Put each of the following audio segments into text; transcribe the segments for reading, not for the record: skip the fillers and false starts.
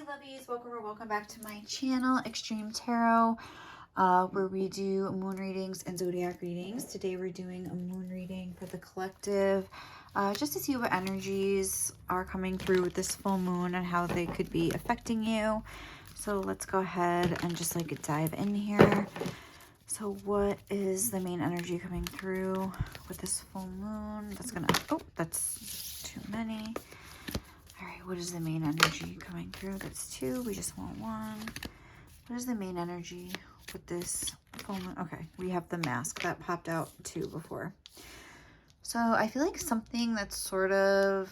lovies, welcome or welcome back to my channel, Xtremetarot, where we do moon readings and zodiac readings. Today we're doing a moon reading for the collective, just to see what energies are coming through with this full moon and how they could be affecting you. So let's go ahead and just like dive in here. So what is the main energy coming through with this full moon? That's gonna, oh, that's too many. All right, what is the main energy coming through? That's two. We just want one. What is the main energy with this full moon? Okay, we have the mask that popped out too before. So I feel like something that's sort of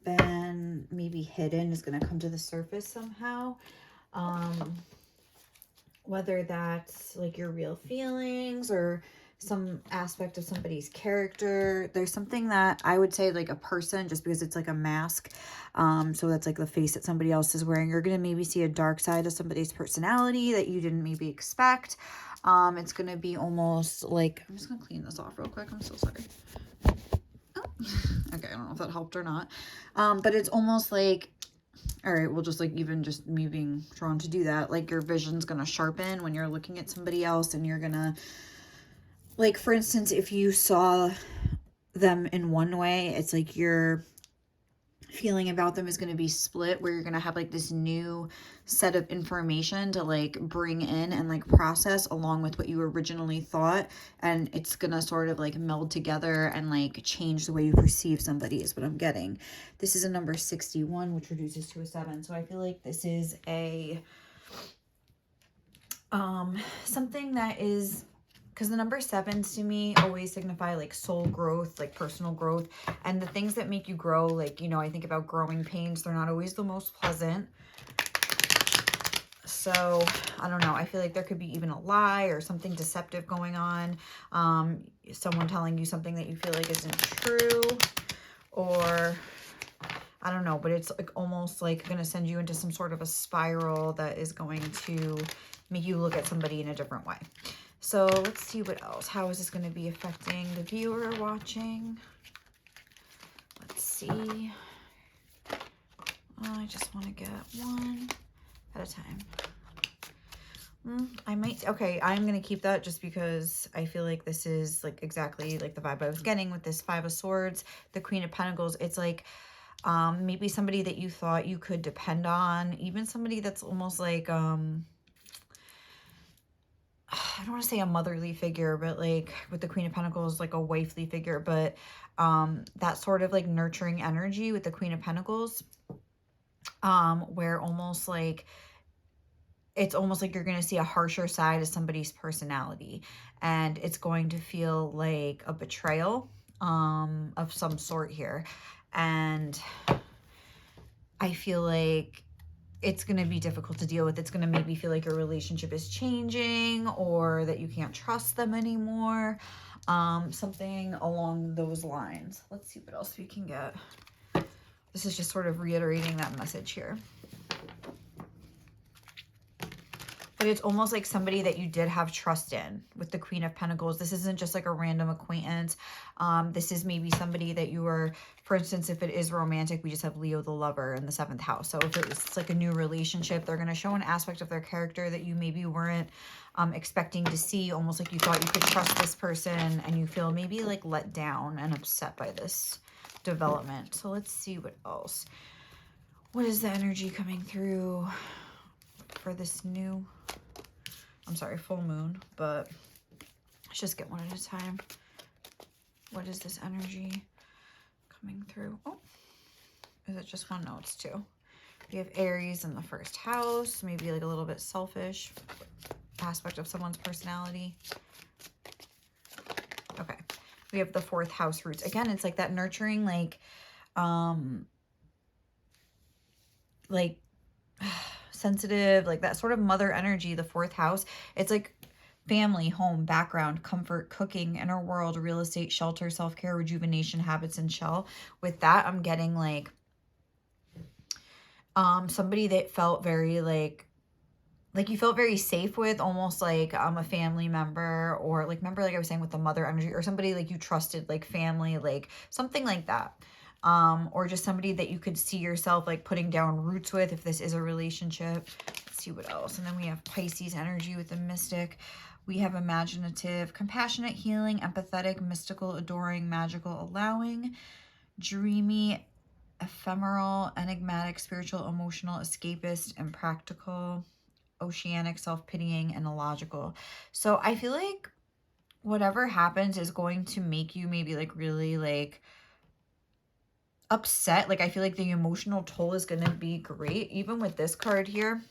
been maybe hidden is going to come to the surface somehow. Whether that's like your real feelings or some aspect of somebody's character. There's something that I would say like a person, just because it's like a mask. So that's like the face that somebody else is wearing. You're going to maybe see a dark side of somebody's personality that you didn't maybe expect. It's going to be almost like, I'm just going to clean this off real quick. I'm so sorry. Oh. Okay, I don't know if that helped or not. But it's almost like, all right, well, just like even just me being drawn to do that, like your vision's going to sharpen when you're looking at somebody else, and you're going to, like, for instance, if you saw them in one way, it's like your feeling about them is going to be split, where you're going to have like this new set of information to like bring in and like process along with what you originally thought. And it's going to sort of like meld together and like change the way you perceive somebody is what I'm getting. This is a number 61, which reduces to a 7. So I feel like this is a, something that is, because the number 7s to me always signify like soul growth, like personal growth, and the things that make you grow. Like, you know, I think about growing pains. They're not always the most pleasant. So I don't know. I feel like there could be even a lie or something deceptive going on. Someone telling you something that you feel like isn't true, or I don't know, but it's like almost like going to send you into some sort of a spiral that is going to make you look at somebody in a different way. So let's see what else. How is this going to be affecting the viewer watching? Let's see. I just want to get one at a time. I might, okay, I'm going to keep that just because I feel like this is like exactly like the vibe I was getting with this 5 of Swords, the Queen of Pentacles. It's like maybe somebody that you thought you could depend on, even somebody that's almost like, I don't want to say a motherly figure, but like with the Queen of Pentacles, like a wifely figure, but that sort of like nurturing energy with the Queen of Pentacles, where almost like, it's almost like you're going to see a harsher side of somebody's personality, and it's going to feel like a betrayal of some sort here. And I feel like it's going to be difficult to deal with. It's going to maybe feel like your relationship is changing, or that you can't trust them anymore. Something along those lines. Let's see what else we can get. This is just sort of reiterating that message here. But it's almost like somebody that you did have trust in with the Queen of Pentacles. This isn't just like a random acquaintance. This is maybe somebody that you were, for instance, if it is romantic, we just have Leo the Lover in the 7th house. So if it's like a new relationship, they're going to show an aspect of their character that you maybe weren't expecting to see. Almost like you thought you could trust this person, and you feel maybe like let down and upset by this development. So let's see what else. What is the energy coming through for this new, I'm sorry, full moon, but let's just get one at a time. What is this energy coming through? Oh, is it just one? No, it's 2. We have Aries in the 1st house, maybe like a little bit selfish aspect of someone's personality. Okay. We have the 4th house roots. Again, it's like that nurturing, like sensitive, like that sort of mother energy, the 4th house. It's like family, home, background, comfort, cooking, inner world, real estate, shelter, self-care, rejuvenation, habits, and shell. With that, I'm getting like somebody that felt very like you felt very safe with, almost like a family member, or like, remember, like I was saying with the mother energy, or somebody like you trusted, like family, like something like that. or just somebody that you could see yourself like putting down roots with if this is a relationship. Let's see what else. And then we have Pisces energy with the mystic. We have imaginative, compassionate, healing, empathetic, mystical, adoring, magical, allowing, dreamy, ephemeral, enigmatic, spiritual, emotional, escapist, and practical, oceanic, self-pitying, and illogical. So I feel like whatever happens is going to make you maybe like really like upset. Like I feel like the emotional toll is going to be great. Even with this card here,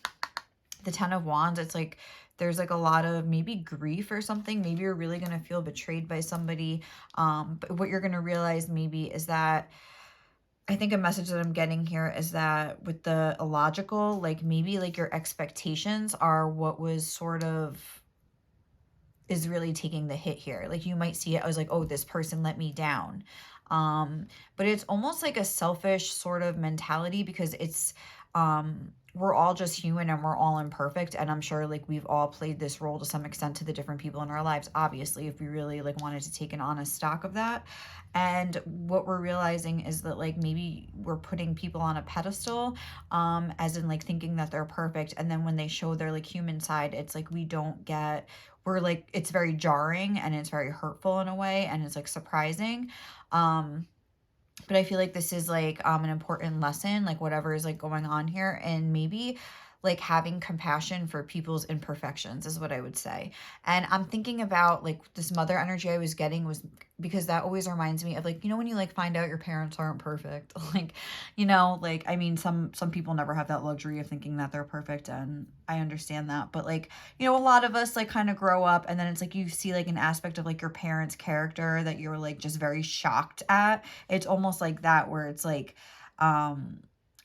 the 10 of Wands, it's like there's like a lot of maybe grief or something. Maybe you're really going to feel betrayed by somebody. But what you're going to realize maybe is that, I think a message that I'm getting here is that with the illogical, like maybe like your expectations are what was sort of is really taking the hit here. Like you might see it, I was like, oh, this person let me down. But it's almost like a selfish sort of mentality, because it's we're all just human and we're all imperfect, and I'm sure like we've all played this role to some extent to the different people in our lives, obviously, if we really like wanted to take an honest stock of that. And what we're realizing is that like maybe we're putting people on a pedestal, as in like thinking that they're perfect, and then when they show their like human side, it's like we don't get, we're like, it's very jarring and it's very hurtful in a way, and it's like surprising. But I feel like this is like an important lesson, like whatever is like going on here, and maybe like having compassion for people's imperfections is what I would say. And I'm thinking about like this mother energy I was getting was because that always reminds me of like, you know, when you like find out your parents aren't perfect, like, you know, like, I mean, some people never have that luxury of thinking that they're perfect, and I understand that. But like, you know, a lot of us like kind of grow up, and then it's like you see like an aspect of like your parents' character that you're like just very shocked at. It's almost like that, where it's like,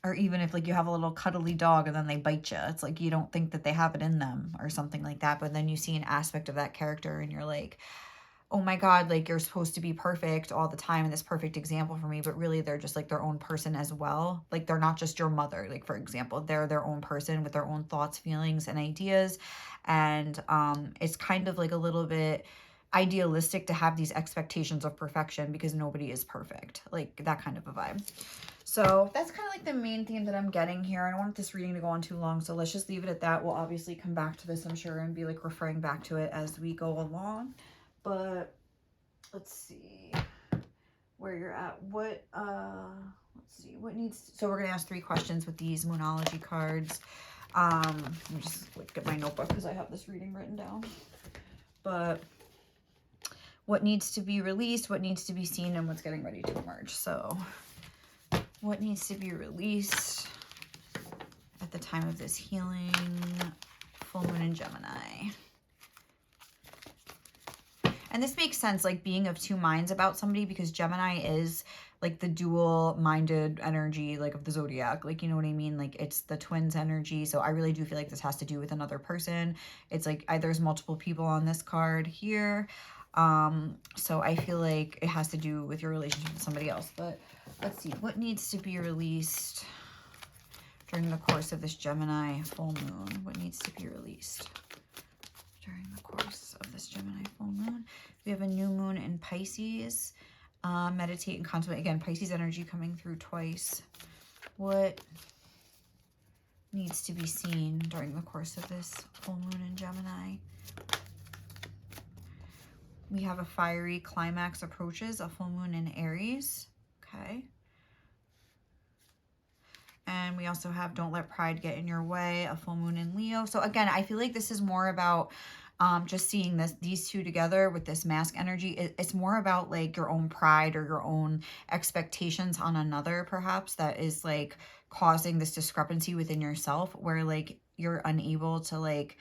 or even if like you have a little cuddly dog and then they bite you, it's like you don't think that they have it in them or something like that, but then you see an aspect of that character and you're like, oh my God, like you're supposed to be perfect all the time and this perfect example for me, but really they're just like their own person as well. Like they're not just your mother, like for example, they're their own person with their own thoughts, feelings, and ideas. And it's kind of like a little bit idealistic to have these expectations of perfection because nobody is perfect, like that kind of a vibe. So that's kind of like the main theme that I'm getting here. I don't want this reading to go on too long, so let's just leave it at that. We'll obviously come back to this, I'm sure, and be like referring back to it as we go along. But let's see where you're at. What, let's see, what needs, so we're going to ask 3 questions with these Moonology cards. Let me just like get my notebook because I have this reading written down. But what needs to be released, what needs to be seen, and what's getting ready to emerge. So what needs to be released at the time of this healing? Full moon in Gemini. And this makes sense, like being of 2 minds about somebody, because Gemini is like the dual-minded energy, like of the zodiac, like, you know what I mean? Like it's the twins energy. So I really do feel like this has to do with another person. It's like there's multiple people on this card here. So I feel like it has to do with your relationship with somebody else. But let's see, what needs to be released during the course of this Gemini full moon? What needs to be released during the course of this Gemini full moon? We have a new moon in Pisces. Meditate and contemplate. Again, Pisces energy coming through twice. What needs to be seen during the course of this full moon in Gemini? We have a fiery climax approaches, a full moon in Aries. Okay. And we also have don't let pride get in your way, a full moon in Leo. So again, I feel like this is more about just seeing these 2 together with this mask energy. It's more about like your own pride or your own expectations on another, perhaps, that is like causing this discrepancy within yourself, where like you're unable to like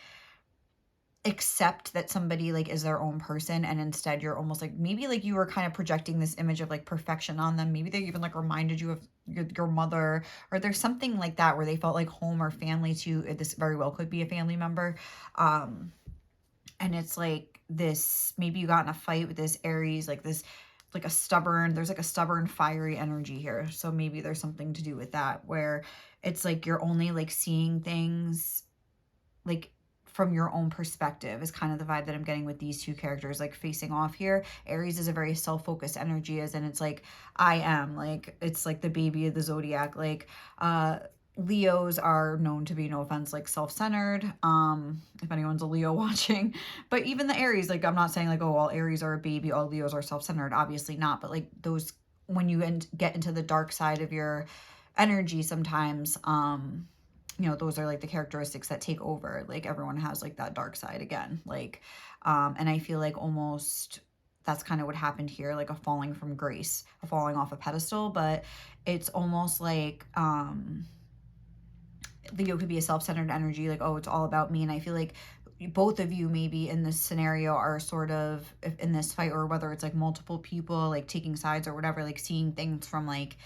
accept that somebody like is their own person, and instead you're almost like, maybe like you were kind of projecting this image of like perfection on them. Maybe they even like reminded you of your mother, or there's something like that where they felt like home or family to. This very well could be a family member. And it's like this, maybe you got in a fight with this Aries, like this, like a stubborn, there's like a stubborn fiery energy here. So maybe there's something to do with that, where it's like you're only like seeing things like from your own perspective is kind of the vibe that I'm getting with these two characters, like facing off here. Aries is a very self-focused energy, as in it's like, I am, like, it's like the baby of the zodiac. Like, Leos are known to be, no offense, like self-centered, if anyone's a Leo watching. But even the Aries, like, I'm not saying like, oh, all Aries are a baby, all Leos are self-centered, obviously not. But like those, when you get into the dark side of your energy sometimes, you know, those are like the characteristics that take over. Like, everyone has like that dark side again, like, and I feel like almost that's kind of what happened here, like a falling from grace, a falling off a pedestal. But it's almost like, Leo could be a self-centered energy, like, oh, it's all about me. And I feel like both of you maybe in this scenario are sort of in this fight, or whether it's like multiple people like taking sides or whatever, like seeing things from like,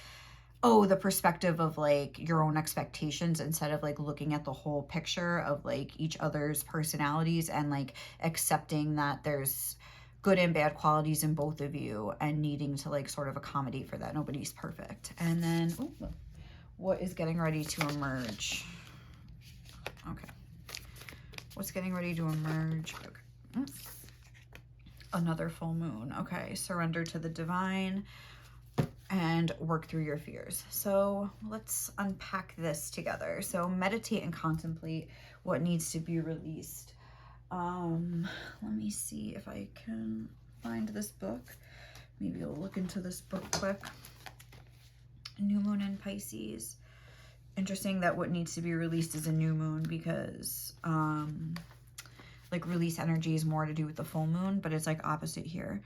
oh, the perspective of like your own expectations, instead of like looking at the whole picture of like each other's personalities, and like accepting that there's good and bad qualities in both of you, and needing to like sort of accommodate for that. Nobody's perfect. And then, ooh, what is getting ready to emerge? Okay. What's getting ready to emerge? Okay. Another full moon. Okay. Surrender to the divine and work through your fears. So let's unpack this together. So meditate and contemplate what needs to be released. Let me see if I can find this book. Maybe I'll look into this book quick. New moon in Pisces. Interesting that what needs to be released is a new moon, because like release energy is more to do with the full moon, but it's like opposite here.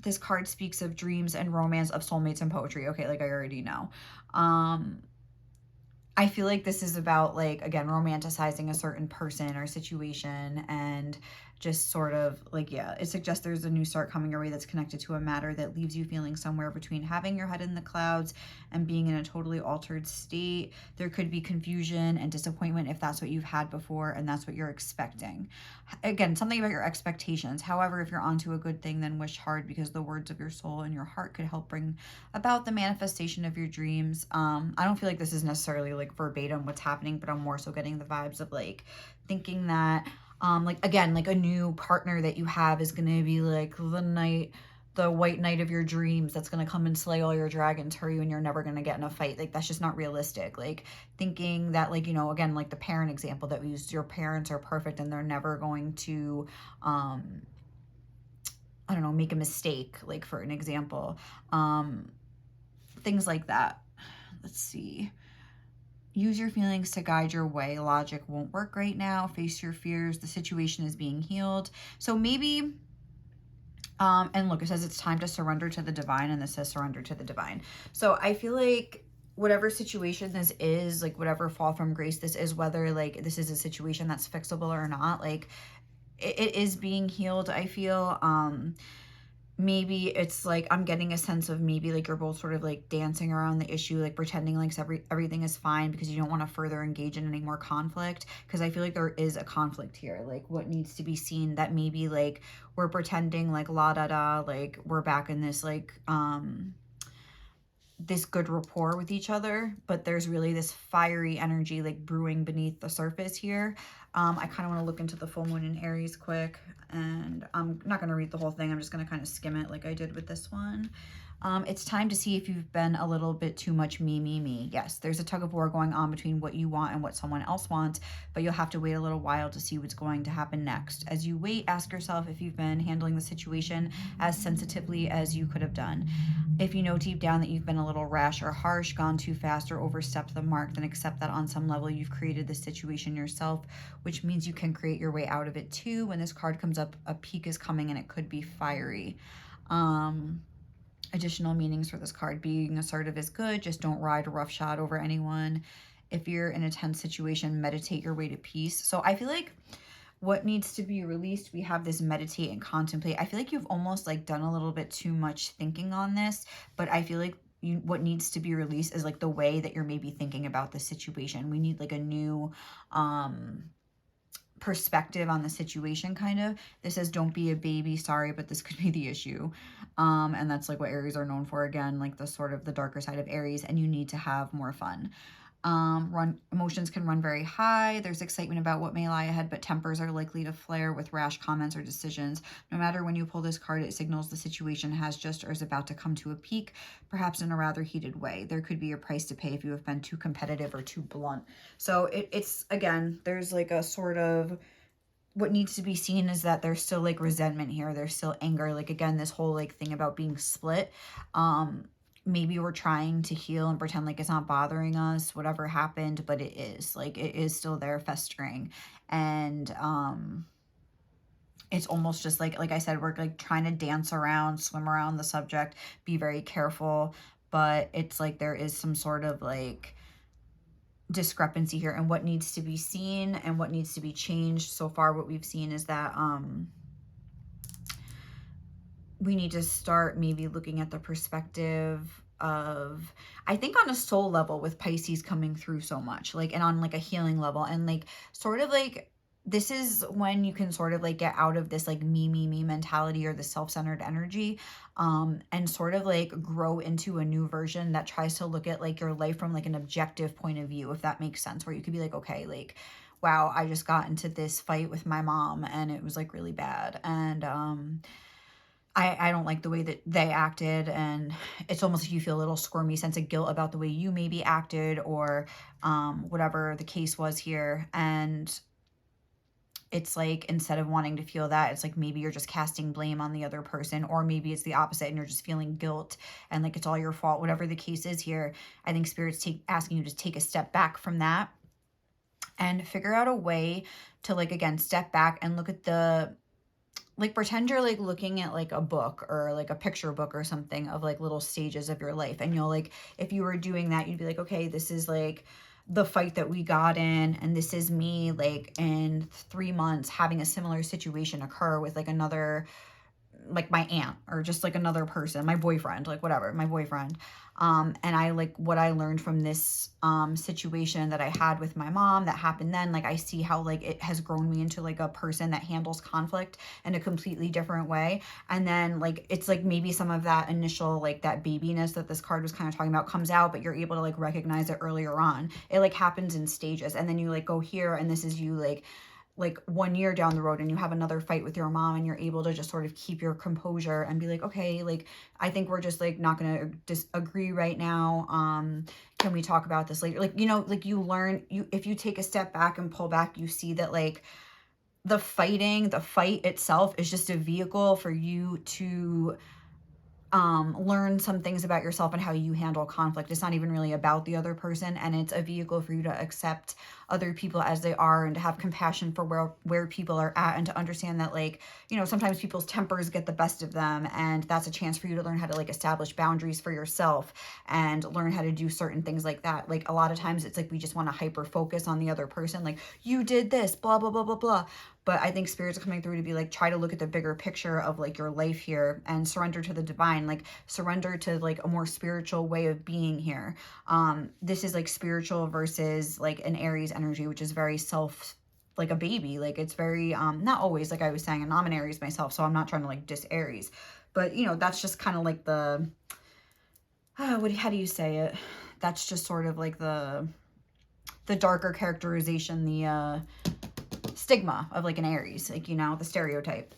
This card speaks of dreams and romance, of soulmates and poetry. Okay, like I already know. I feel like this is about, like, again, romanticizing a certain person or situation, and just sort of like, yeah, it suggests there's a new start coming your way that's connected to a matter that leaves you feeling somewhere between having your head in the clouds and being in a totally altered state. There could be confusion and disappointment if that's what you've had before and that's what you're expecting. Again, something about your expectations. However, if you're onto a good thing, then wish hard, because the words of your soul and your heart could help bring about the manifestation of your dreams. I don't feel like this is necessarily like verbatim what's happening, but I'm more so getting the vibes of like thinking that like, again, like a new partner that you have is going to be like the white knight of your dreams that's going to come and slay all your dragons for you, and you're never going to get in a fight. Like, that's just not realistic. Like, thinking that, like, you know, again, like the parent example that we used, your parents are perfect and they're never going to I don't know, make a mistake, like, for an example. Things like that. Let's see. Use your feelings to guide your way. Logic won't work right now. Face your fears. The situation is being healed. So maybe, and look, it says it's time to surrender to the divine, and this says surrender to the divine. So I feel like whatever situation this is, like whatever fall from grace this is, whether like this is a situation that's fixable or not, like it is being healed, I feel. Maybe it's like, I'm getting a sense of maybe like you're both sort of like dancing around the issue, like pretending like everything is fine because you don't want to further engage in any more conflict, because I feel like there is a conflict here, like what needs to be seen, that maybe like we're pretending like la da da, like we're back in this like this good rapport with each other, but there's really this fiery energy like brewing beneath the surface here. I kind of want to look into the full moon in Aries quick, and I'm not going to read the whole thing. I'm just going to kind of skim it like I did with this one. It's time to see if you've been a little bit too much me. Yes, there's a tug of war going on between what you want and what someone else wants, but you'll have to wait a little while to see what's going to happen next. As you wait, ask yourself if you've been handling the situation as sensitively as you could have done. If you know deep down that you've been a little rash or harsh, gone too fast, or overstepped the mark, then accept that on some level you've created this situation yourself, which means you can create your way out of it too. When this card comes up, a peak is coming and it could be fiery. Additional meanings for this card: being assertive is good, just don't ride roughshod over anyone. If you're in a tense situation, meditate your way to peace. So I feel like what needs to be released, we have this meditate and contemplate. I feel like you've almost like done a little bit too much thinking on this, but I feel like what needs to be released is like the way that you're maybe thinking about the situation. We need like a new perspective on the situation, kind of. This says don't be a baby, sorry, but this could be the issue. And that's like what Aries are known for, again, like the sort of the darker side of Aries, and you need to have more fun. Emotions can run very high. There's excitement about what may lie ahead, but tempers are likely to flare with rash comments or decisions. No matter when you pull this card, it signals the situation has just or is about to come to a peak, perhaps in a rather heated way. There could be a price to pay if you have been too competitive or too blunt. So it's, again, there's like a sort of, what needs to be seen is that there's still like resentment here. There's still anger. Like, again, this whole like thing about being split. Maybe we're trying to heal and pretend like it's not bothering us, whatever happened, but it is. Like, it is still there festering. And it's almost just like I said, we're like trying to dance around, swim around the subject, be very careful. But it's like there is some sort of like discrepancy here, and what needs to be seen and what needs to be changed. So far, what we've seen is that we need to start maybe looking at the perspective of, I think on a soul level with Pisces coming through so much, like, and on like a healing level, and like sort of like, this is when you can sort of like get out of this like me mentality or the self-centered energy, and sort of like grow into a new version that tries to look at like your life from like an objective point of view, if that makes sense, where you could be like, okay, like, wow, I just got into this fight with my mom and it was like really bad, and I don't like the way that they acted, and it's almost like you feel a little squirmy sense of guilt about the way you maybe acted, or whatever the case was here. And it's like, instead of wanting to feel that, it's like maybe you're just casting blame on the other person, or maybe it's the opposite and you're just feeling guilt and like it's all your fault, whatever the case is here. I think Spirit's asking you to take a step back from that and figure out a way to, like, again, step back and look at the, like, pretend you're like looking at like a book or like a picture book or something of like little stages of your life. And you'll like, if you were doing that, you'd be like, okay, this is like the fight that we got in, and this is me like in 3 months having a similar situation occur with like another, like my aunt, or just like another person, my boyfriend, like whatever, my boyfriend. And I like what I learned from this situation that I had with my mom that happened then, like I see how like it has grown me into like a person that handles conflict in a completely different way. And then like it's like maybe some of that initial like that babiness that this card was kind of talking about comes out, but you're able to like recognize it earlier on. It like happens in stages, and then you like go here, and this is you like 1 year down the road, and you have another fight with your mom, and you're able to just sort of keep your composure and be like, okay, like I think we're just like not gonna disagree right now, can we talk about this later? Like, you know, like you learn, you, if you take a step back and pull back, you see that like the fight itself is just a vehicle for you to learn some things about yourself and how you handle conflict. It's not even really about the other person, and it's a vehicle for you to accept other people as they are, and to have compassion for where people are at, and to understand that, like, you know, sometimes people's tempers get the best of them, and that's a chance for you to learn how to like establish boundaries for yourself and learn how to do certain things like that. Like a lot of times it's like we just want to hyper focus on the other person, like you did this, blah blah blah blah blah. But I think Spirit's coming through to be like, try to look at the bigger picture of like your life here, and surrender to the divine, like surrender to like a more spiritual way of being here. This is like spiritual versus like an Aries energy, which is very self, like a baby. Like it's very, not always, like I was saying, and I'm an Aries myself, so I'm not trying to like diss Aries, but you know, that's just kind of like the, how do you say it? That's just sort of like the darker characterization, the, stigma of like an Aries, like, you know, the stereotype.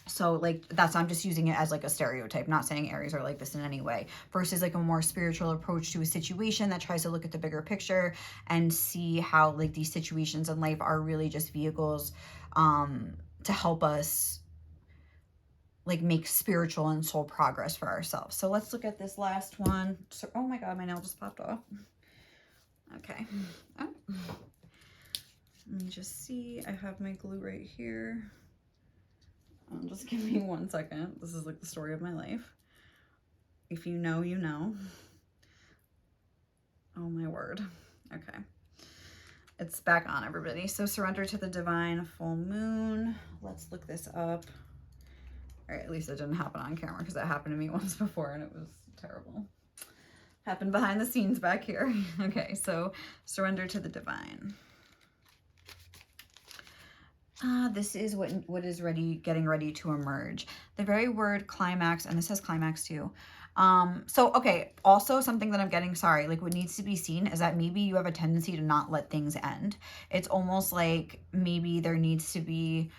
So like that's, I'm just using it as like a stereotype, not saying Aries are like this in any way, versus like a more spiritual approach to a situation that tries to look at the bigger picture and see how like these situations in life are really just vehicles to help us like make spiritual and soul progress for ourselves. So let's look at this last one. So, oh my god, my nail just popped off. Okay. Oh. Let me just see. I have my glue right here. Just give me 1 second. This is like the story of my life. If you know, you know. Oh my word. Okay. It's back on, everybody. So surrender to the divine full moon. Let's look this up. All right, at least it didn't happen on camera, because it happened to me once before and it was terrible. Happened behind the scenes back here. Okay, so surrender to the divine. This is what is getting ready to emerge. The very word climax, and this says climax too, So, okay, also something that I'm getting, sorry, like what needs to be seen is that maybe you have a tendency to not let things end. It's almost like maybe there needs to be,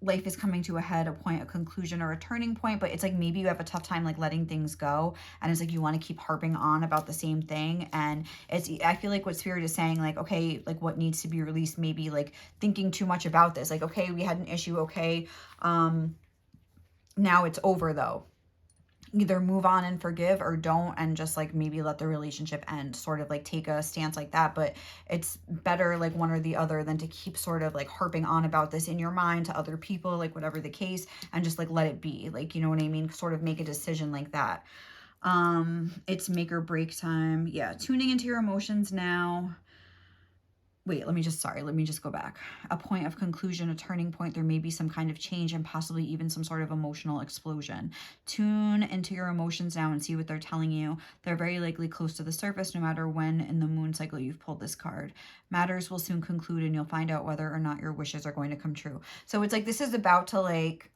life is coming to a head, a point, a conclusion, or a turning point, but it's like maybe you have a tough time like letting things go, and it's like you want to keep harping on about the same thing. And it's, I feel like what Spirit is saying, like, okay, like what needs to be released, maybe like thinking too much about this, like, okay, we had an issue, okay, now it's over though. Either move on and forgive, or don't, and just like maybe let the relationship end, sort of like take a stance like that. But it's better like one or the other than to keep sort of like harping on about this in your mind to other people, like whatever the case, and just like let it be, like, you know what I mean, sort of make a decision like that. It's make or break time. Yeah, tuning into your emotions now. Wait, let me just go back. A point of conclusion, a turning point. There may be some kind of change and possibly even some sort of emotional explosion. Tune into your emotions now and see what they're telling you. They're very likely close to the surface no matter when in the moon cycle you've pulled this card. Matters will soon conclude and you'll find out whether or not your wishes are going to come true. So it's like this is about to like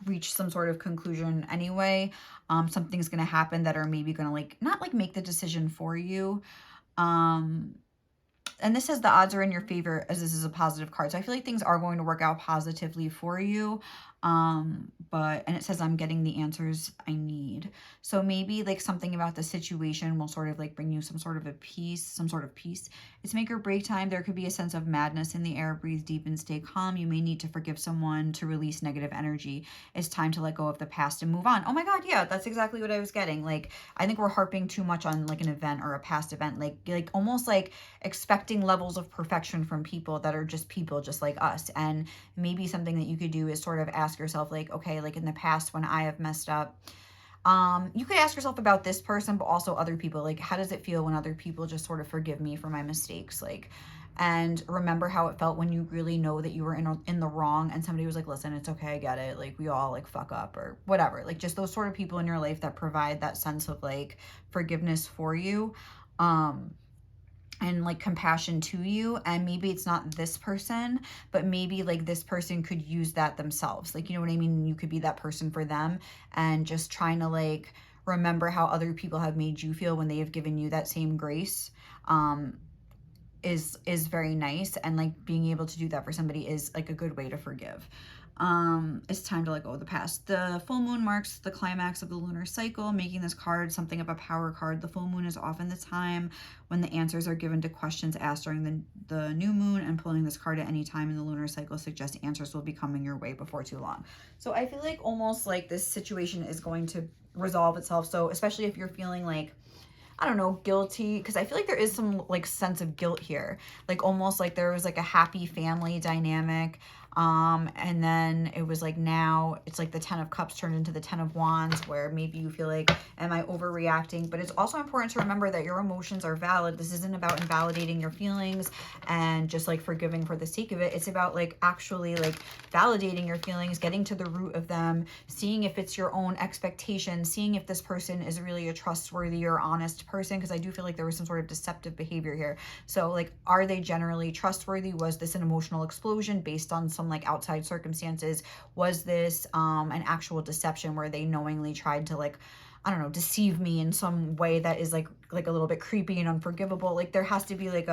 reach some sort of conclusion anyway. Something's going to happen that are maybe going to like not like make the decision for you. And this says the odds are in your favor as this is a positive card. So I feel like things are going to work out positively for you. And it says I'm getting the answers I need. So maybe like something about the situation will sort of like bring you some sort of peace. It's make or break time. There could be a sense of madness in the air. Breathe deep and stay calm. You may need to forgive someone to release negative energy. It's time to let go of the past and move on. Oh my God, yeah, that's exactly what I was getting. Like, I think we're harping too much on like an event or a past event, like almost like expecting levels of perfection from people that are just people just like us. And maybe something that you could do is sort of ask yourself like, okay, like in the past when I have messed up, you could ask yourself about this person, but also other people. Like, how does it feel when other people just sort of forgive me for my mistakes? Like, and remember how it felt when you really know that you were in the wrong and somebody was like, listen, it's okay, I get it. Like, we all like fuck up or whatever. Like, just those sort of people in your life that provide that sense of like forgiveness for you. And like compassion to you. And maybe it's not this person, but maybe like this person could use that themselves. Like, you know what I mean? You could be that person for them, and just trying to like remember how other people have made you feel when they have given you that same grace is very nice. And like being able to do that for somebody is like a good way to forgive. It's time to let go of the past. The full moon marks the climax of the lunar cycle, making this card something of a power card. The full moon is often the time when the answers are given to questions asked during the new moon, and pulling this card at any time in the lunar cycle suggests answers will be coming your way before too long. So I feel like almost like this situation is going to resolve itself. So especially if you're feeling like, I don't know, guilty, because I feel like there is some like sense of guilt here, like almost like there was like a happy family dynamic, and then it was like now it's like the 10 of Cups turned into the 10 of Wands, where maybe you feel like, am I overreacting? But it's also important to remember that your emotions are valid. This isn't about invalidating your feelings and just like forgiving for the sake of it. It's about like actually like validating your feelings, getting to the root of them, seeing if it's your own expectations, seeing if this person is really a trustworthy or honest person, because I do feel like there was some sort of deceptive behavior here. So like, are they generally trustworthy? Was this an emotional explosion based on some like outside circumstances? Was this an actual deception where they knowingly tried to like, I don't know, deceive me in some way that is like a little bit creepy and unforgivable? Like, there has to be like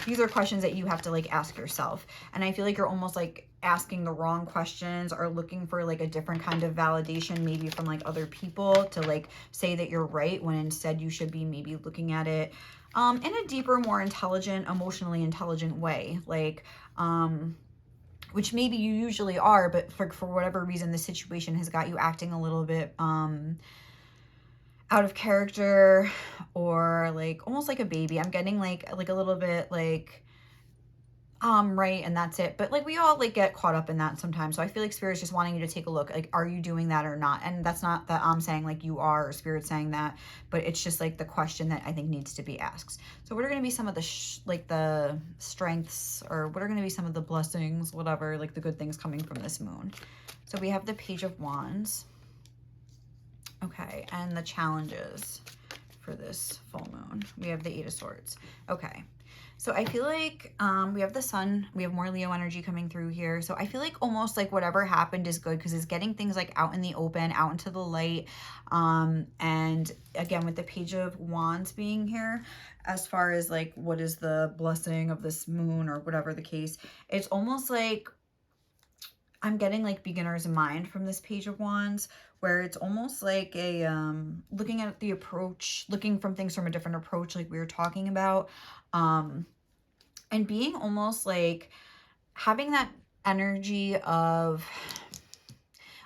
these are questions that you have to like ask yourself. And I feel like you're almost like asking the wrong questions, or looking for like a different kind of validation, maybe from like other people, to like say that you're right, when instead you should be maybe looking at it in a deeper, more intelligent, emotionally intelligent way. Like, which maybe you usually are, but for whatever reason, the situation has got you acting a little bit out of character, or like almost like a baby. I'm getting like a little bit like, right, and that's it. But like, we all like get caught up in that sometimes. So I feel like Spirit's just wanting you to take a look, like, are you doing that or not? And that's not that I'm saying like you are, or Spirit's saying that, but it's just like the question that I think needs to be asked. So what are going to be some of the like the strengths, or what are going to be some of the blessings, whatever, like the good things coming from this moon? So we have the Page of Wands. Okay, and the challenges for this full moon. We have the Eight of Swords. Okay. So I feel like we have the sun, we have more Leo energy coming through here. So I feel like almost like whatever happened is good because it's getting things like out in the open, out into the light. And again, with the Page of Wands being here, as far as like what is the blessing of this moon or whatever the case, it's almost like I'm getting like beginner's mind from this Page of Wands, where it's almost like a looking at the approach, looking from things from a different approach, like we were talking about, and being almost like having that energy of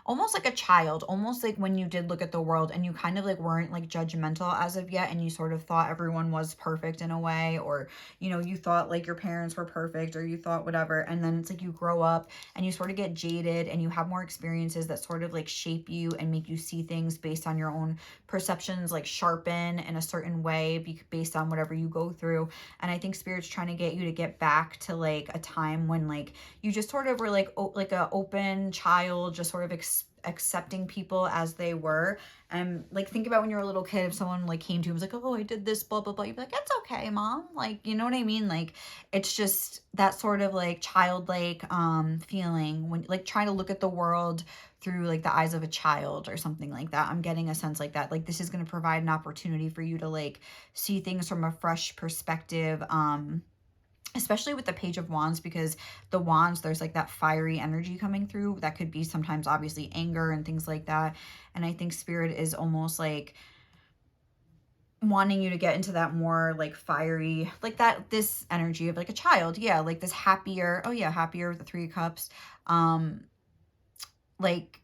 almost like a child, almost like when you did look at the world and you kind of like weren't like judgmental as of yet, and you sort of thought everyone was perfect in a way, or you know, you thought like your parents were perfect, or you thought whatever, and then it's like you grow up and you sort of get jaded and you have more experiences that sort of like shape you and make you see things based on your own perceptions, like sharpen in a certain way based on whatever you go through. And I think Spirit's trying to get you to get back to like a time when like you just sort of were like a open child, just sort of accepting people as they were. And like, think about when you were a little kid, if someone like came to you and was like, oh, I did this, blah, blah, blah. You'd be like, it's okay, mom. Like, you know what I mean? Like, it's just that sort of like childlike feeling when like trying to look at the world through like the eyes of a child or something like that. I'm getting a sense like that. Like, this is going to provide an opportunity for you to like see things from a fresh perspective. Especially with the Page of Wands, because the wands, there's like that fiery energy coming through that could be sometimes obviously anger and things like that. And I think Spirit is almost like wanting you to get into that more like fiery, like that, this energy of like a child. Yeah, like this happier, oh yeah, happier with the Three of Cups. Like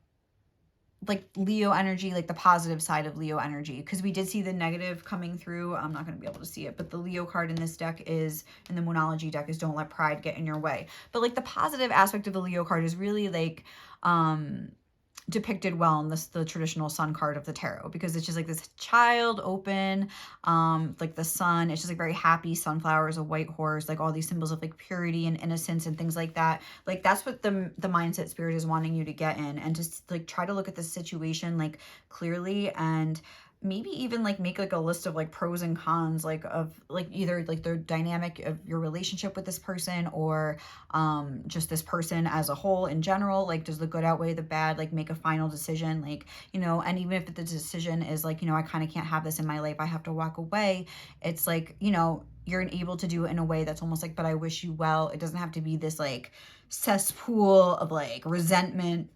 Leo energy, like the positive side of Leo energy, because we did see the negative coming through. I'm not going to be able to see it, but the Leo card in this deck is, in the Moonology deck, is don't let pride get in your way. But like the positive aspect of the Leo card is really like depicted well in the traditional sun card of the tarot, because it's just like this child, open, like the sun, it's just like very happy, sunflowers, a white horse, like all these symbols of like purity and innocence and things like that. Like that's what the mindset Spirit is wanting you to get in, and just like try to look at the situation like clearly, and maybe even like make like a list of like pros and cons, like of like either like the dynamic of your relationship with this person, or just this person as a whole in general. Like, does the good outweigh the bad? Like, make a final decision, like, you know. And even if the decision is like, you know, I kind of can't have this in my life, I have to walk away, it's like, you know, you're able to do it in a way that's almost like, but I wish you well. It doesn't have to be this like cesspool of like resentment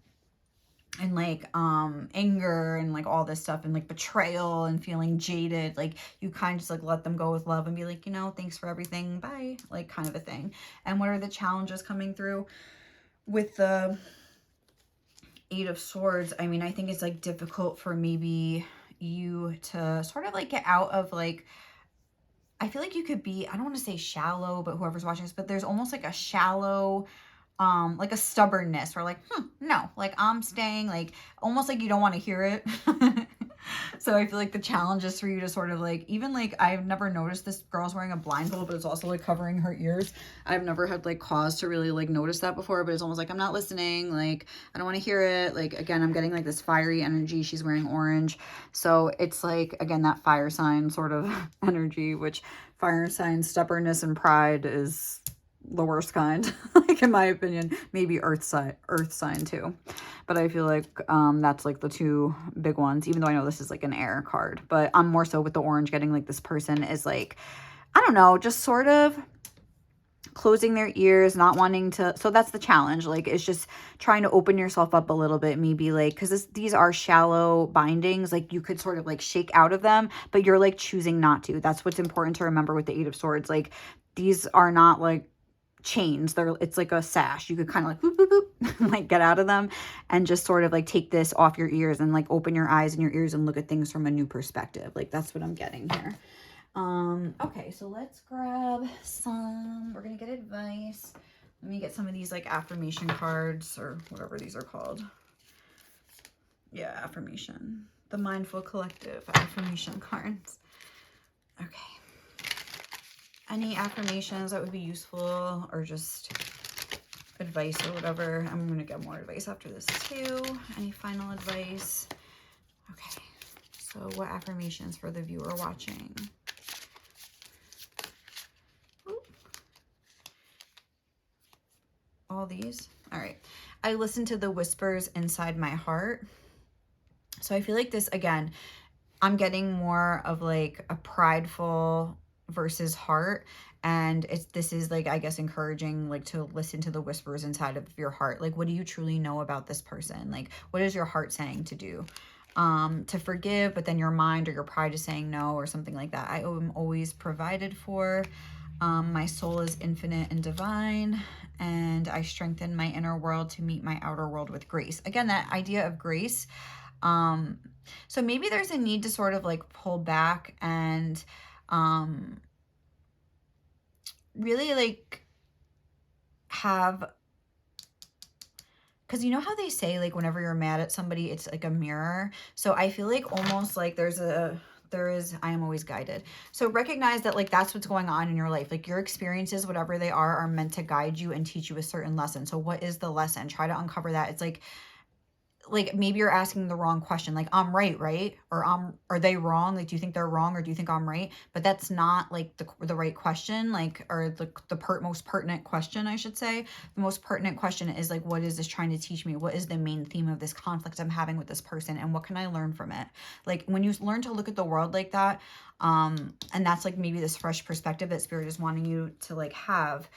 and like anger and like all this stuff, and like betrayal and feeling jaded. Like, you kind of just like let them go with love and be like, you know, thanks for everything, bye, like kind of a thing. And what are the challenges coming through with the Eight of Swords? I mean, I think it's like difficult for maybe you to sort of like get out of like, I feel like you could be, I don't want to say shallow, but whoever's watching this, but there's almost like a shallow like a stubbornness, where like, no, like I'm staying, like almost like you don't want to hear it. So I feel like the challenge is for you to sort of like, even like, I've never noticed this girl's wearing a blindfold, but it's also like covering her ears. I've never had like cause to really like notice that before, but it's almost like I'm not listening, like I don't want to hear it. Like, again, I'm getting like this fiery energy. She's wearing orange, so it's like, again, that fire sign sort of energy, which fire sign stubbornness and pride is the worst kind, like in my opinion. Maybe earth sign too, but I feel like that's like the two big ones, even though I know this is like an air card. But I'm more so with the orange, getting like this person is like, I don't know, just sort of closing their ears, not wanting to. So that's the challenge. Like, it's just trying to open yourself up a little bit, maybe like, because these are shallow bindings, like you could sort of like shake out of them, but you're like choosing not to. That's what's important to remember with the Eight of Swords. Like, these are not like chains, it's like a sash. You could kind of like boop, boop, boop, like get out of them and just sort of like take this off your ears and like open your eyes and your ears and look at things from a new perspective. Like, that's what I'm getting here. Okay, so let's grab some, we're gonna get advice. Let me get some of these like affirmation cards, or whatever these are called. Yeah, affirmation, the Mindful Collective affirmation cards. Okay, any affirmations that would be useful, or just advice or whatever. I'm going to get more advice after this too. Any final advice? Okay, so what affirmations for the viewer watching? Ooh, all these? All right. I listen to the whispers inside my heart. So I feel like this, again, I'm getting more of like a prideful versus heart. And this is like, I guess, encouraging like to listen to the whispers inside of your heart. Like, what do you truly know about this person? Like, what is your heart saying to do? To forgive, but then your mind or your pride is saying no or something like that. I am always provided for. My soul is infinite and divine, and I strengthen my inner world to meet my outer world with grace. Again, that idea of grace. So maybe there's a need to sort of like pull back and really like have, because you know how they say like whenever you're mad at somebody, it's like a mirror. So I feel like almost like I am always guided. So recognize that like that's what's going on in your life. Like your experiences, whatever they are meant to guide you and teach you a certain lesson. So what is the lesson? Try to uncover that. It's like maybe you're asking the wrong question, like I'm right? Or are they wrong? Like, do you think they're wrong, or do you think I'm right? But that's not like the right question, like, or the most pertinent question, I should say. The most pertinent question is like, what is this trying to teach me? What is the main theme of this conflict I'm having with this person, and what can I learn from it? Like when you learn to look at the world like that, and that's like maybe this fresh perspective that Spirit is wanting you to like have,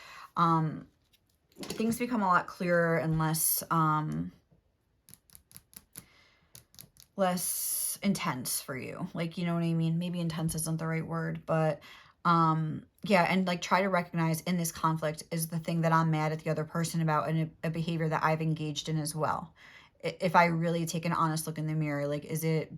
things become a lot clearer and less intense for you. Like, you know what I mean? Maybe intense isn't the right word, but yeah, and like try to recognize in this conflict is the thing that I'm mad at the other person about, and a behavior that I've engaged in as well. If I really take an honest look in the mirror, like is it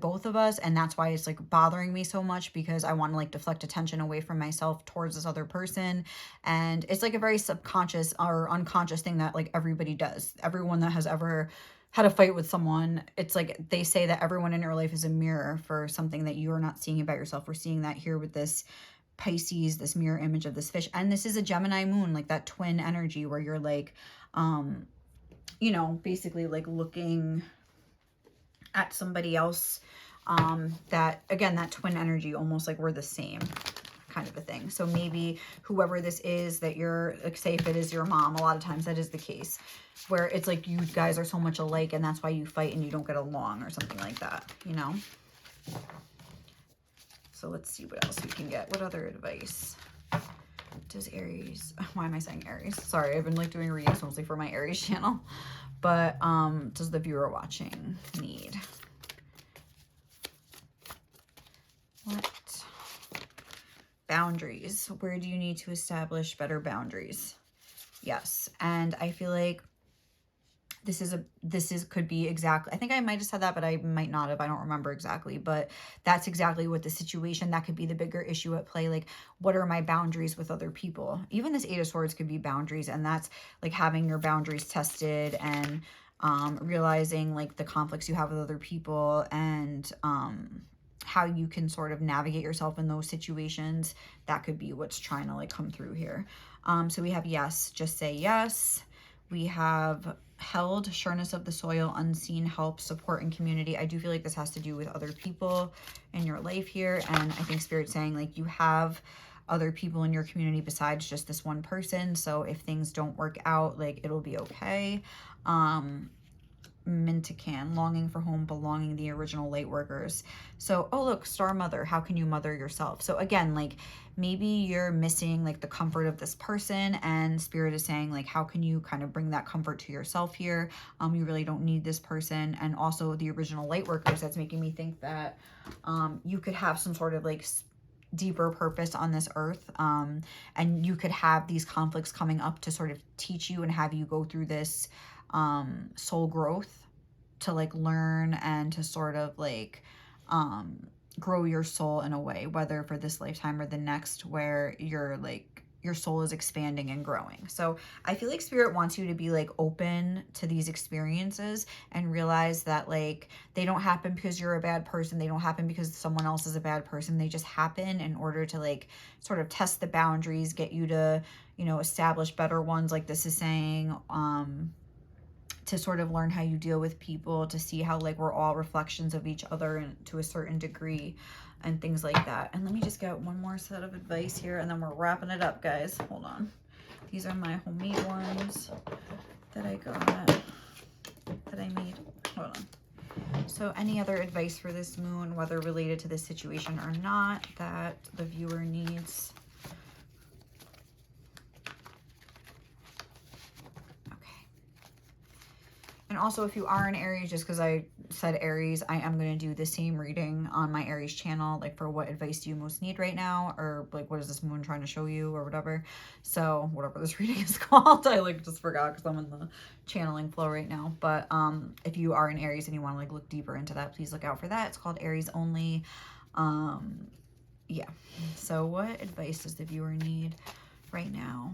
both of us? And that's why it's like bothering me so much, because I want to like deflect attention away from myself towards this other person. And it's like a very subconscious or unconscious thing that like everybody does. Everyone that has ever had a fight with someone, it's like they say that everyone in your life is a mirror for something that you are not seeing about yourself. We're seeing that here with this Pisces, this mirror image of this fish. And this is a Gemini moon, like that twin energy where you're like, you know, basically like looking at somebody else, that, again, that twin energy, almost like we're the same kind of a thing. So maybe whoever this is that you're, like, say if it is your mom, a lot of times that is the case, where it's like you guys are so much alike and that's why you fight and you don't get along or something like that, you know? So let's see what else we can get. What other advice does Aries, why am I saying Aries? Sorry, I've been like doing readings mostly for my Aries channel. But does the viewer watching need? What? Boundaries. Where do you need to establish better boundaries? Yes. And I feel like this could be exactly, I think I might have said that, but I might not have, I don't remember exactly, but that's exactly what the situation, that could be the bigger issue at play. Like, what are my boundaries with other people? Even this 8 of Swords could be boundaries, and that's like having your boundaries tested and realizing like the conflicts you have with other people, and how you can sort of navigate yourself in those situations. That could be what's trying to like come through here. So we have yes, just say yes. We have held, sureness of the soil, unseen, help, support, and community. I do feel like this has to do with other people in your life here. And I think Spirit's saying like you have other people in your community besides just this one person. So if things don't work out, like it'll be okay. Mintacan, longing for home, belonging, the original light workers. So, oh look, star mother, how can you mother yourself? So again, like maybe you're missing like the comfort of this person, and Spirit is saying like how can you kind of bring that comfort to yourself here? You really don't need this person. And also the original light workers, that's making me think that you could have some sort of like deeper purpose on this earth, and you could have these conflicts coming up to sort of teach you and have you go through this soul growth to like learn and to sort of like grow your soul in a way, whether for this lifetime or the next, where you're like your soul is expanding and growing. So I feel like Spirit wants you to be like open to these experiences and realize that like they don't happen because you're a bad person. They don't happen because someone else is a bad person. They just happen in order to like sort of test the boundaries, get you to, you know, establish better ones, like this is saying, to sort of learn how you deal with people, to see how like we're all reflections of each other and to a certain degree and things like that. And let me just get one more set of advice here and then we're wrapping it up, guys. Hold on. These are my homemade ones that I got, that I made. Hold on. So any other advice for this moon, whether related to this situation or not, that the viewer needs? And also, if you are in Aries, just because I said Aries, I am going to do the same reading on my Aries channel, like for what advice do you most need right now, or like what is this moon trying to show you, or whatever. So whatever this reading is called, I like just forgot because I'm in the channeling flow right now. But if you are in Aries and you want to like look deeper into that, please look out for that. It's called Aries only. Yeah. So what advice does the viewer need right now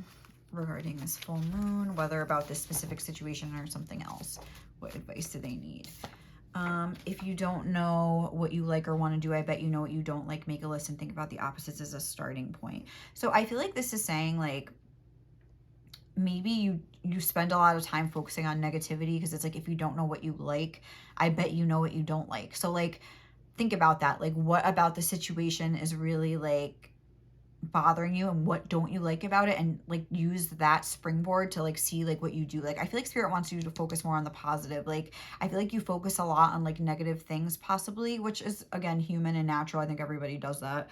regarding this full moon, whether about this specific situation or something else? What advice do they need? If you don't know what you like or want to do, I bet you know what you don't like. Make a list and think about the opposites as a starting point. So I feel like this is saying like maybe you spend a lot of time focusing on negativity, because it's like if you don't know what you like, I bet you know what you don't like. So like think about that. Like what about the situation is really like bothering you, and what don't you like about it, and like use that springboard to like see like what you do like. I feel like Spirit wants you to focus more on the positive. Like I feel like you focus a lot on like negative things possibly, which is again human and natural. I think everybody does that.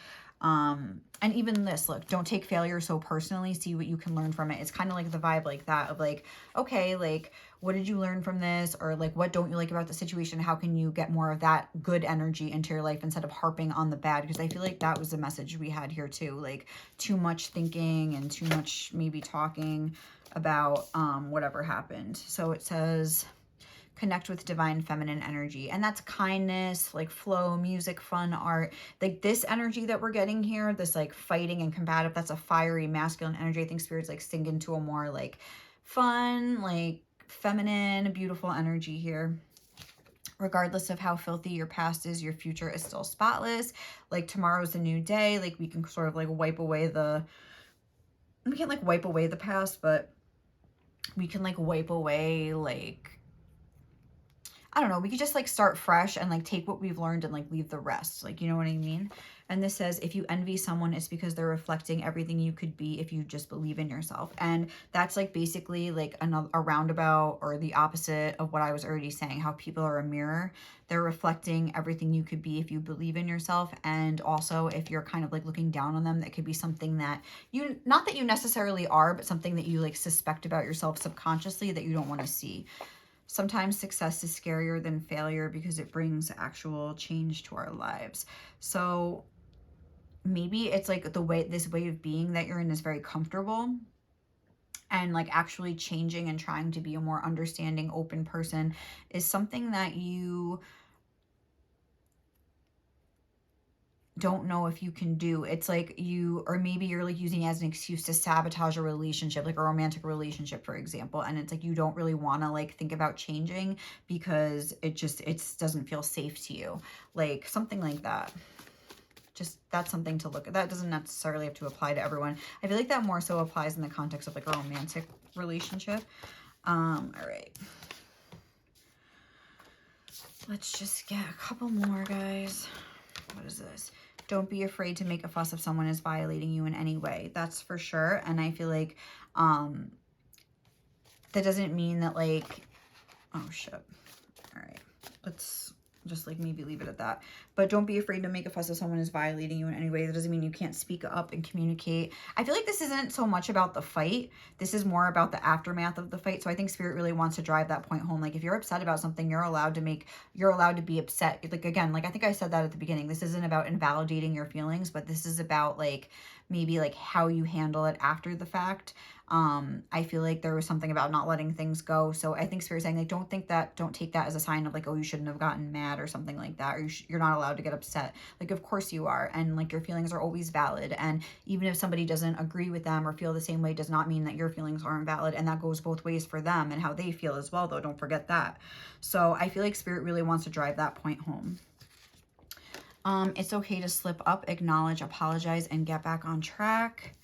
And even this, look, don't take failure so personally, see what you can learn from it. It's kind of like the vibe like that of like, okay, like what did you learn from this, or like what don't you like about the situation? How can you get more of that good energy into your life instead of harping on the bad? Because I feel like that was the message we had here too, like too much thinking and too much maybe talking about whatever happened. So it says connect with divine feminine energy, and that's kindness, like flow, music, fun, art. Like this energy that we're getting here, this like fighting and combative, that's a fiery masculine energy. I think Spirit's like sink into a more like fun, like feminine, beautiful energy here. Regardless of how filthy your past is, your future is still spotless. Like tomorrow's a new day. Like we can sort of like wipe away the, we can't like wipe away the past, but we can like wipe away like, I don't know, we could just like start fresh and like take what we've learned and like leave the rest. Like, you know what I mean? And this says, if you envy someone, it's because they're reflecting everything you could be if you just believe in yourself. And that's like basically like a roundabout or the opposite of what I was already saying, how people are a mirror. They're reflecting everything you could be if you believe in yourself. And also if you're kind of like looking down on them, that could be something that you, not that you necessarily are, but something that you like suspect about yourself subconsciously that you don't want to see. Sometimes success is scarier than failure because it brings actual change to our lives. So maybe it's like this way of being that you're in is very comfortable, and like actually changing and trying to be a more understanding, open person is something that you don't know if you can do. It's like you, or maybe you're like using it as an excuse to sabotage a relationship, like a romantic relationship, for example. And it's like you don't really want to like think about changing because it doesn't feel safe to you, like something like that. Just that's something to look at. That doesn't necessarily have to apply to everyone. I feel like that more so applies in the context of like a romantic relationship. All right, let's just get a couple more, guys. What is this? Don't be afraid to make a fuss if someone is violating you in any way. That's for sure. And I feel like that doesn't mean that like, oh shit. All right, let's just like maybe leave it at that. But don't be afraid to make a fuss if someone is violating you in any way. That doesn't mean you can't speak up and communicate. I feel like this isn't so much about the fight. This is more about the aftermath of the fight. So I think Spirit really wants to drive that point home. Like if you're upset about something, you're allowed to be upset. Like again, like I think I said that at the beginning. This isn't about invalidating your feelings, but this is about like maybe like how you handle it after the fact. I feel like there was something about not letting things go. So I think Spirit's saying like, don't take that as a sign of like, oh, you shouldn't have gotten mad or something like that, or you're not allowed to get upset. Like, of course you are. And like your feelings are always valid. And even if somebody doesn't agree with them or feel the same way, does not mean that your feelings aren't valid. And that goes both ways for them and how they feel as well, though. Don't forget that. So I feel like Spirit really wants to drive that point home. It's okay to slip up, acknowledge, apologize, and get back on track.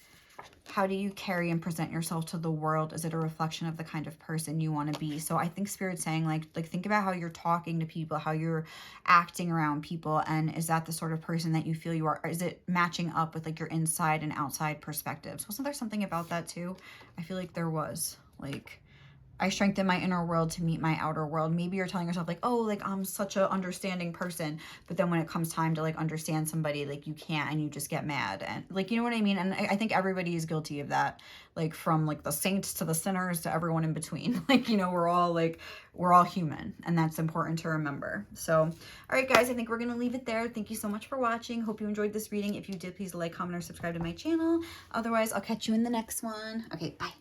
How do you carry and present yourself to the world? Is it a reflection of the kind of person you want to be? So I think Spirit's saying like think about how you're talking to people, how you're acting around people, and is that the sort of person that you feel you are? Or is it matching up with like your inside and outside perspectives? Wasn't there something about that too? I feel like there was. Like, I strengthen my inner world to meet my outer world. Maybe you're telling yourself like, oh, like I'm such a understanding person. But then when it comes time to like understand somebody, like you can't, and you just get mad. And like, you know what I mean? And I think everybody is guilty of that. Like from like the saints to the sinners to everyone in between. Like, you know, we're all human, and that's important to remember. So, all right, guys, I think we're going to leave it there. Thank you so much for watching. Hope you enjoyed this reading. If you did, please like, comment, or subscribe to my channel. Otherwise, I'll catch you in the next one. Okay, bye.